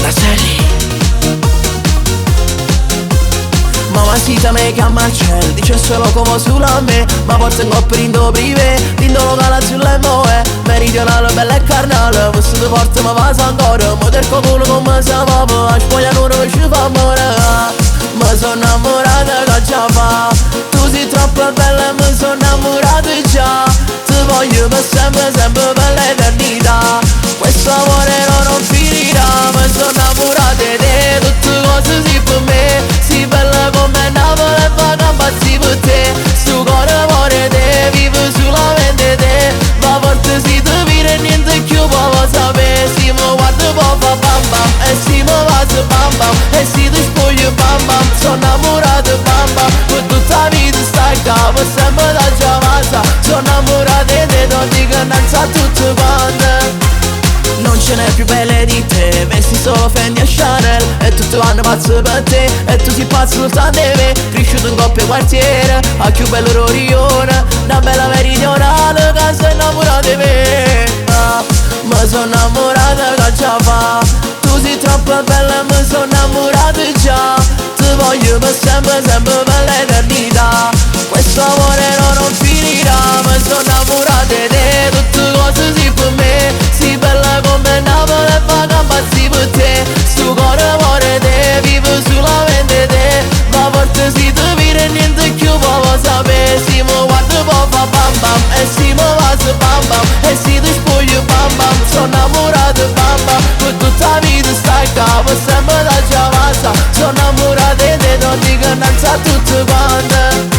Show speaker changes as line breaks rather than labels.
La serie Mamacita me chiama al cielo, dice solo come sulla me, ma forse un po' per indo privé, dindo locale sulle moe, meridionale bella e carnale, questo di forza ma va ancora, mo del culo come si muove, a spoglia l'uno che ci fa amore, mi sono innamorata che già fa, tu sei troppo bella e mi sono innamorata già, ti voglio per sempre, sempre per l'eternità, questo amore non finirà, mi sono innamorata di te, tutte cose sì per me, sì bella come Napoli e vagabanda sì per te, sto cuore amore te, vive solamente te, ma forte si ti vira e niente più può sapere, si mi guarda po' fa bam bam, e si mi va su bam bam, e si ti spoglio bam bam, sono innamorato bam bam, per tutta la vita stai qua, per sempre da giovata, sono innamorato di te, non dico non sa tutto quanto. Non ce n'è più belle di te, vesti solo Fendi e Chanel, e tutti vanno pazzo per te, e tu sei pazzo soltanto di me, cresciuto in coppia e quartiere, a più bello Rorione, una bella meridionale che sei innamorata di me, mi sono innamorata che già fa, tu sei troppo bella e mi sono innamorata già, ti voglio per sempre, sempre per l'eternità, questo amore non finirà, mi sono innamorata di te, tutte cose sì per me, sì bella come Napoli e vagabanda sì per te, sto cuore amore te, vive solamente te, ma forse si ti vira e niente più può sapere, si mi guarda po' fa bam bam, e si mi va su bam bam, e si ti spoglio bam bam, sono innamorato bam bam, per tutta la vita stai qua, per sempre da giovata, sono innamorato di te, non dico non sa tutto quanto.